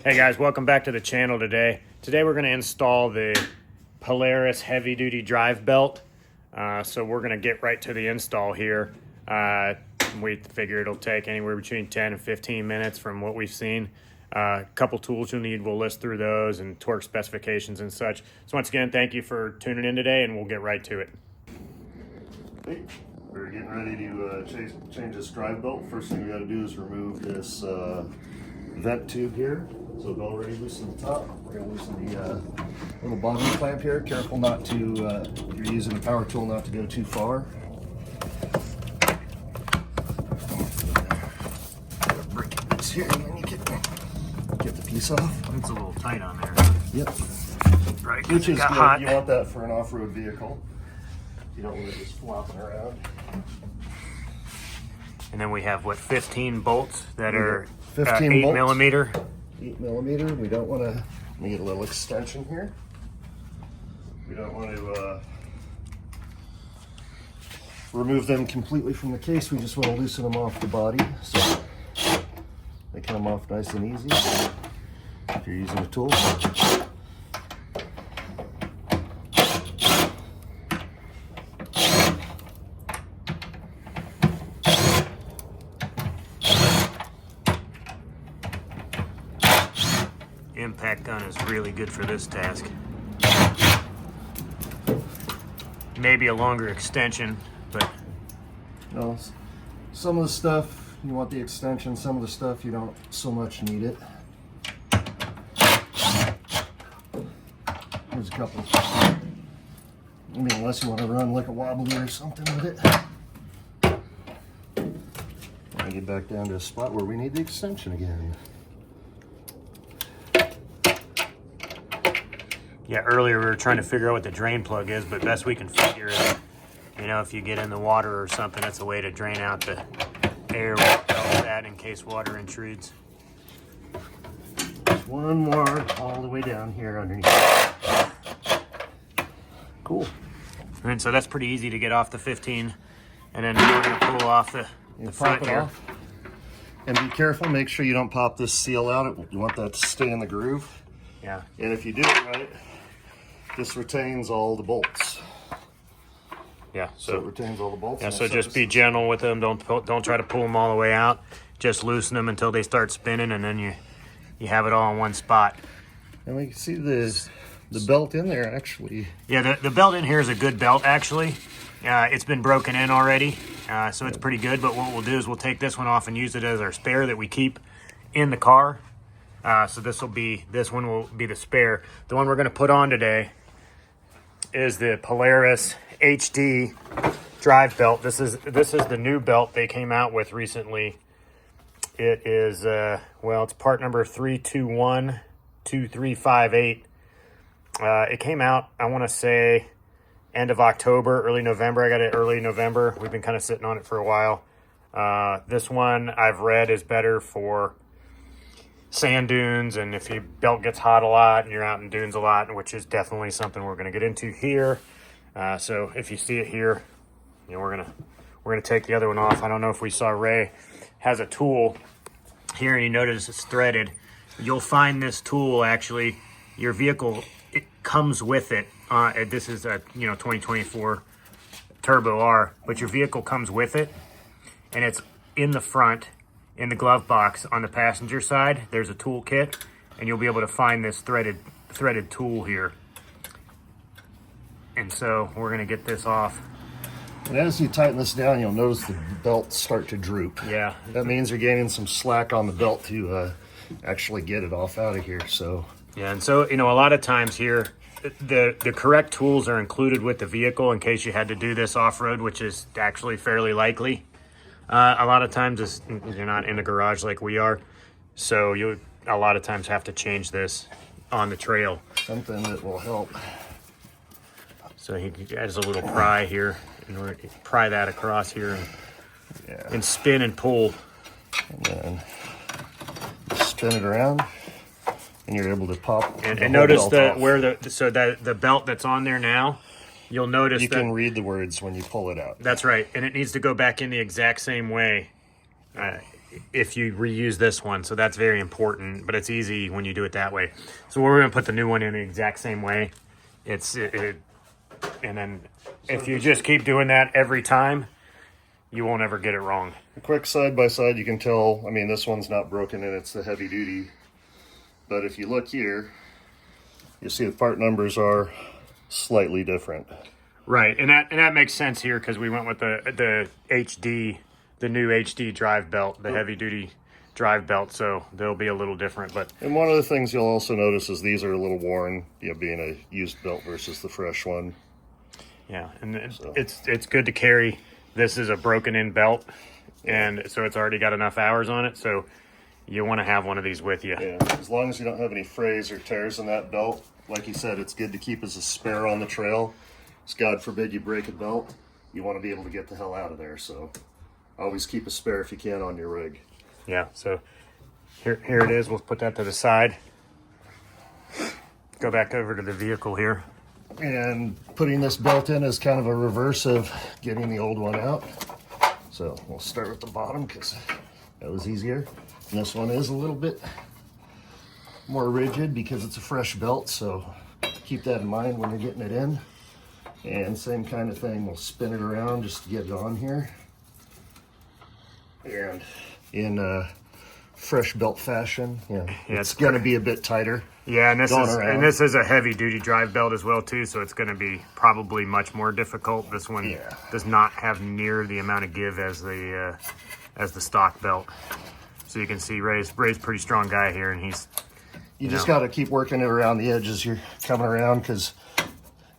Hey guys, welcome back to the channel today. Today we're going to install the Polaris Heavy Duty Drive Belt. So we're going to get right to the install here. We figure it'll take anywhere between 10 and 15 minutes from what we've seen. A couple tools you'll need, we'll list through those and torque specifications and such. So once again, thank you for tuning in today and we'll get right to it. Hey, we're getting ready to change this drive belt. First thing we got to do is remove this vent tube here. So we've already loosened the top. We're going to loosen the little bottom clamp here. Careful not to, if you're using a power tool, not to go too far. Break this here and then you get the piece off. It's a little tight on there. Yep. Right, which is good. Hot. You want that for an off-road vehicle. You don't want it just flopping around. And then we have, what, 15 bolts that are 15 8 bolts. millimeter? 8 millimeter. We don't want to, let me get a little extension here. We don't want to remove them completely from the case. We just want to loosen them off the body so they come off nice and easy if you're using a tool. Impact gun is really good for this task. Maybe a longer extension, but No, some of the stuff you want the extension, some of the stuff you don't so much need it. There's a couple. I mean, unless you want to run like a wobbly or something with it. Let me get back down to a spot where we need the extension again. yeah, earlier we were trying to figure out what the drain plug is, but best we can figure is, you know, if you get in the water or something, that's a way to drain out the air with that in case water intrudes. There's one more all the way down here underneath. Cool. And so that's pretty easy to get off the 15, and then we're going to pull off the front here. Off. And be careful, make sure you don't pop this seal out. You want that to stay in the groove. Yeah. And if you do it right, this retains all the bolts. Yeah. So it retains all the bolts. Yeah. So just be gentle with them. Don't try to pull them all the way out. Just loosen them until they start spinning, and then you have it all in one spot. And we can see the belt in there actually. Yeah. The belt in here is a good belt actually. It's been broken in already, so it's pretty good. But what we'll do is we'll take this one off and use it as our spare that we keep in the car. So this one will be the spare. The one we're going to put on today is the Polaris HD Drive Belt. This is the new belt they came out with recently. It is well, it's part number 3212358. It came out, I want to say, end of October, early November. I got it early November. We've been kind of sitting on it for a while. This one I've read is better for sand dunes, and if your belt gets hot a lot and you're out in dunes a lot, which is definitely something we're going to get into here. So if you see it here, you know, we're gonna take the other one off. I don't know if we saw Ray has a tool here, and you notice it's threaded. You'll find this tool actually, your vehicle, it comes with it. This is a 2024 Turbo R, but your vehicle comes with it, and it's in the front. In the glove box on the passenger side, there's a tool kit, and you'll be able to find this threaded tool here. And so we're going to get this off. And as you tighten this down, you'll notice the belts start to droop. Yeah. That means you're gaining some slack on the belt to actually get it off out of here. So yeah, and so, you know, a lot of times here, the correct tools are included with the vehicle in case you had to do this off-road, which is actually fairly likely. A lot of times you're not in the garage like we are, so you a lot of times have to change this on the trail. Something that will help. So he has a little pry here, and we're gonna pry that across here and spin and pull. And then spin it around, and you're able to pop. And notice the belt that's on there now. You'll notice you can read the words when you pull it out. That's right, and it needs to go back in the exact same way. if you reuse this one. So that's very important, but it's easy when you do it that way. So we're going to put the new one in the exact same way. And then if you just keep doing that every time, you won't ever get it wrong. A quick side by side, you can tell, I mean, this one's not broken and it's the heavy duty. But if you look here, you see the part numbers are slightly different. Right, and that makes sense here because we went with the HD, the new HD Drive Belt, the heavy duty Drive Belt, so they'll be a little different. But and one of the things you'll also notice is these are a little worn, you know, being a used belt versus the fresh one. Yeah, and it's good to carry. This is a broken in belt, and so it's already got enough hours on it, so you want to have one of these with you. Yeah, as long as you don't have any frays or tears in that belt, like you said, it's good to keep as a spare on the trail. It's God forbid you break a belt, you want to be able to get the hell out of there, so always keep a spare if you can on your rig. Yeah, so here it is. We'll put that to the side. Go back over to the vehicle here. And putting this belt in is kind of a reverse of getting the old one out. So we'll start with the bottom because that was easier. And this one is a little bit more rigid because it's a fresh belt, so keep that in mind when you're getting it in. And same kind of thing, we'll spin it around just to get it on here. And in fresh belt fashion, it's going to be a bit tighter. Yeah, and this is a heavy duty drive belt as well too, so it's going to be probably much more difficult. This one does not have near the amount of give as the stock belt. So you can see Ray's pretty strong guy here, and he's you just got to keep working it around the edges. You're coming around because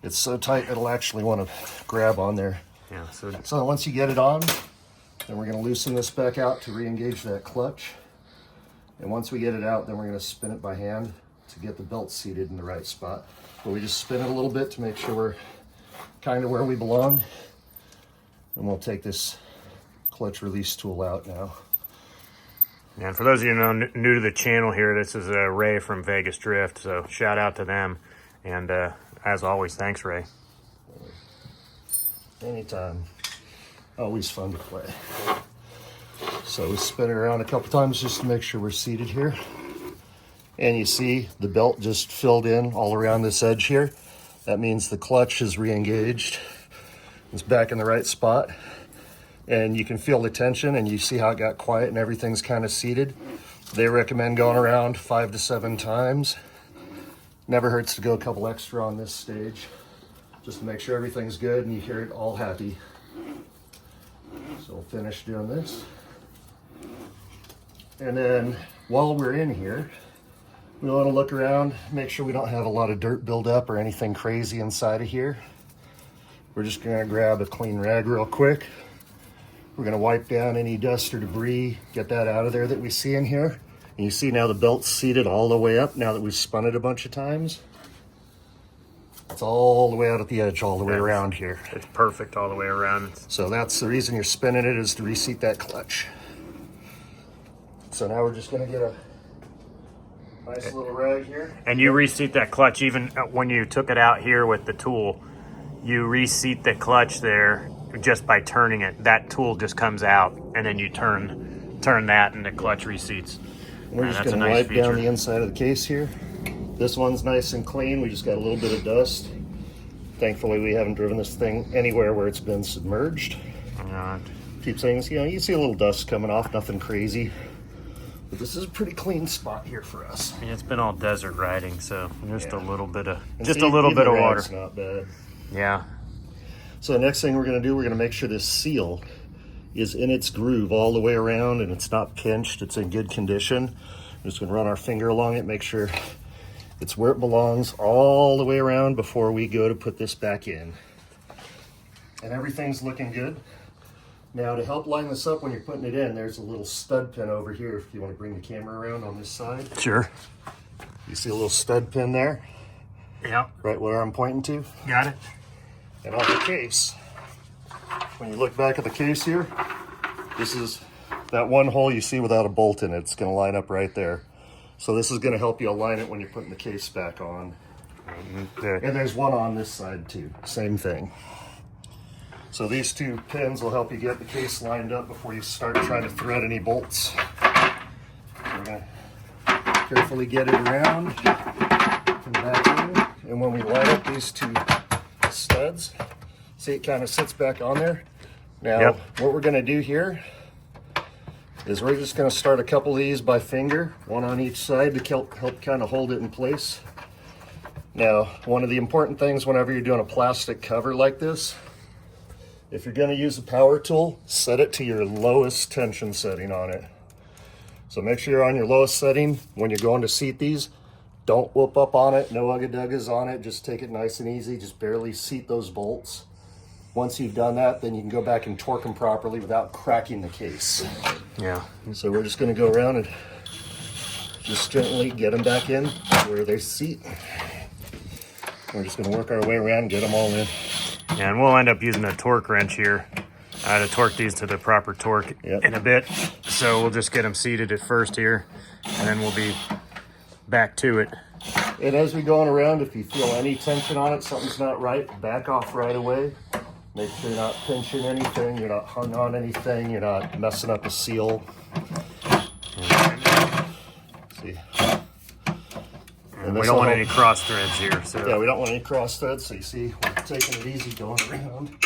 it's so tight it'll actually want to grab on there. Yeah. So once you get it on, then we're going to loosen this back out to re-engage that clutch. And once we get it out, then we're going to spin it by hand to get the belt seated in the right spot. But we just spin it a little bit to make sure we're kind of where we belong. And we'll take this clutch release tool out now. And for those of you who know, new to the channel here, this is Ray from Vegas Drift, so shout out to them. And as always, thanks, Ray. Anytime. Always fun to play. So we spin it around a couple times just to make sure we're seated here. And you see the belt just filled in all around this edge here. That means the clutch is re-engaged. It's back in the right spot. And you can feel the tension and you see how it got quiet and everything's kind of seated. They recommend going around 5 to 7 times. Never hurts to go a couple extra on this stage, just to make sure everything's good and you hear it all happy. So we'll finish doing this. And then while we're in here, we want to look around, make sure we don't have a lot of dirt buildup or anything crazy inside of here. We're just going to grab a clean rag real quick. We're going to wipe down any dust or debris, get that out of there that we see in here. And you see now the belt's seated all the way up now that we've spun it a bunch of times. It's all the way out at the edge, all the way around here. It's perfect all the way around. So that's the reason you're spinning it, is to reseat that clutch. So now we're just going to get a nice little rag here. And you reseat that clutch even when you took it out here with the tool. You reseat the clutch there just by turning it. That tool just comes out, and then you turn that, and the clutch reseats. We're just going to wipe down the inside of the case here. This one's nice and clean. We just got a little bit of dust. Thankfully, we haven't driven this thing anywhere where it's been submerged. Keep saying this, you see a little dust coming off, nothing crazy. But this is a pretty clean spot here for us. Yeah, it's been all desert riding, so just a little bit of and just a little bit of water. It's not bad. Yeah. So the next thing we're going to do, we're going to make sure this seal is in its groove all the way around and it's not pinched. It's in good condition. We're just going to run our finger along it, make sure it's where it belongs all the way around before we go to put this back in. And everything's looking good. Now to help line this up when you're putting it in, there's a little stud pin over here if you want to bring the camera around on this side. Sure. You see a little stud pin there? Yeah. Right where I'm pointing to? Got it. And on the case, when you look back at the case here, this is that one hole you see without a bolt in it. It's going to line up right there. So this is going to help you align it when you're putting the case back on. And there's one on this side too. Same thing. So these two pins will help you get the case lined up before you start trying to thread any bolts. We're going to carefully get it around and back in. And when we line up these two studs, see it kind of sits back on there. Now, what we're going to do here is we're just going to start a couple of these by finger, one on each side to help kind of hold it in place. Now, one of the important things whenever you're doing a plastic cover like this, if you're going to use a power tool, set it to your lowest tension setting on it. So make sure you're on your lowest setting when you're going to seat these. Don't whoop up on it, no ugga-duggas on it, just take it nice and easy, just barely seat those bolts. Once you've done that, then you can go back and torque them properly without cracking the case. Yeah. So we're just going to go around and just gently get them back in where they seat. We're just going to work our way around and get them all in. Yeah, and we'll end up using a torque wrench here to torque these to the proper torque in a bit. So we'll just get them seated at first here, and then we'll be back to it. And as we go on around, if you feel any tension on it, something's not right, back off right away. Make sure you're not pinching anything, you're not hung on anything, you're not messing up a seal. See. And we don't want any cross threads here. So yeah, we don't want any cross threads. So you see, we're taking it easy going around.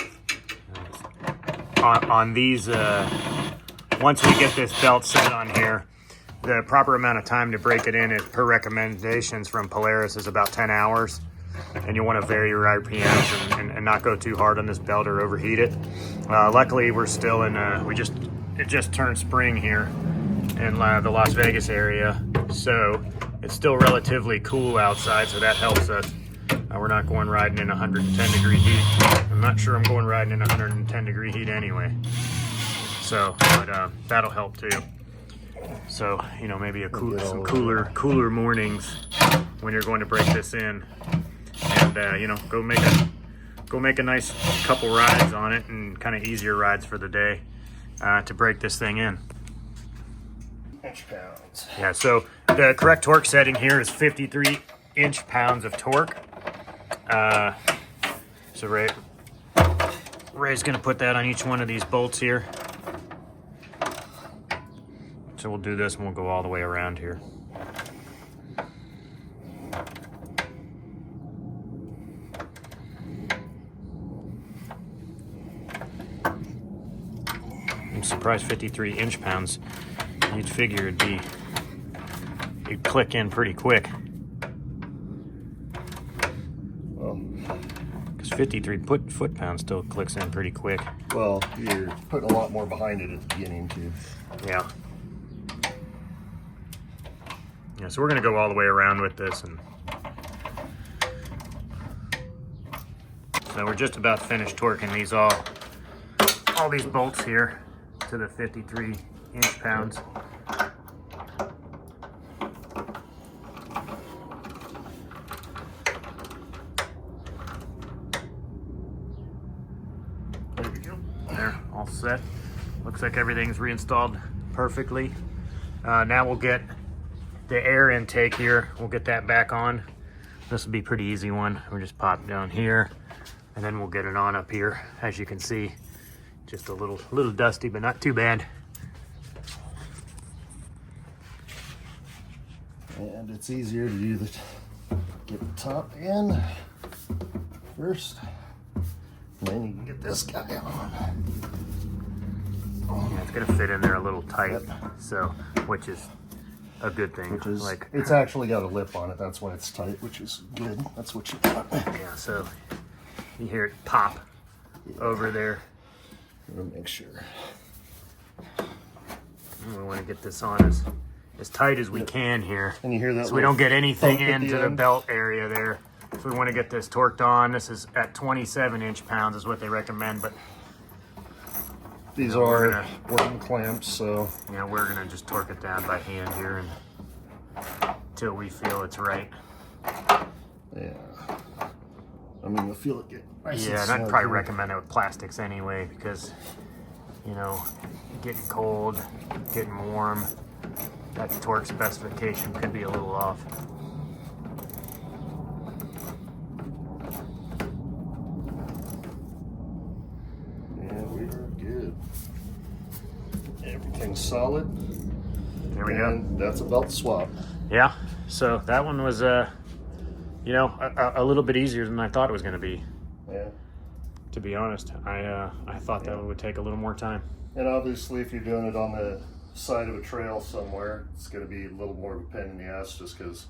On these, once we get this belt set on here, the proper amount of time to break it in, per recommendations from Polaris, is about 10 hours. And you want to vary your RPMs and not go too hard on this belt or overheat it. Luckily, we're still in, it just turned spring here in the Las Vegas area. So it's still relatively cool outside, so that helps us. We're not going riding in 110 degree heat. I'm not sure I'm going riding in 110 degree heat anyway. So, but that'll help too. So, you know, maybe some cooler mornings when you're going to break this in, and you know, go make a nice couple rides on it, and kind of easier rides for the day to break this thing in. Inch-pounds. Yeah, so the correct torque setting here is 53 inch-pounds of torque. So Ray's gonna put that on each one of these bolts here. So we'll do this and we'll go all the way around here. I'm surprised 53 inch-pounds. You'd figure it'd click in pretty quick. Well, because 53 foot-pounds still clicks in pretty quick. Well, you're putting a lot more behind it at the beginning too. Yeah. Yeah, so we're gonna go all the way around with this, and so we're just about finished torquing these all these bolts here to the 53 inch-pounds. There we go. There, all set. Looks like everything's reinstalled perfectly. Now we'll get the air intake here. We'll get that back on. This will be a pretty easy one. We'll just pop down here, and then we'll get it on up here. As you can see, just a little dusty, but not too bad. And it's easier to do get the top in first, and then you can get this guy on. Yeah, it's gonna fit in there a little tight, so which is a good thing. Which is like, it's actually got a lip on it. That's why it's tight, which is good. That's what you want. yeah, so you hear it pop over there. We'll make sure. And we want to get this on as tight as we can here, And you hear that? so we don't get anything thump at into the end? belt area there. So we want to get this torqued on. This is at 27 inch-pounds is what they recommend, but These we're are working clamps, so yeah, we're gonna just torque it down by hand here and until we feel it's right. yeah. I mean, you'll feel it get nice. Yeah, and I'd probably recommend it with plastics anyway, because, you know, getting cold, getting warm, that torque specification could be a little off. everything's solid. There we And that's a belt swap. Yeah, so that one was, you know, a little bit easier than I thought it was going to be. Yeah. To be honest, I thought that would take a little more time. And obviously, if you're doing it on the side of a trail somewhere, it's going to be a little more of a pain in the ass just because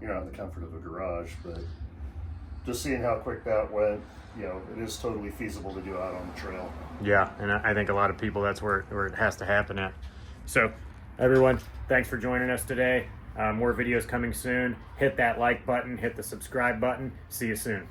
you're not in the comfort of a garage. But just seeing how quick that went, you know, it is totally feasible to do out on the trail. Yeah, and I think a lot of people, that's where it has to happen at. So, everyone, thanks for joining us today. More videos coming soon. Hit that like button, hit the subscribe button. See you soon.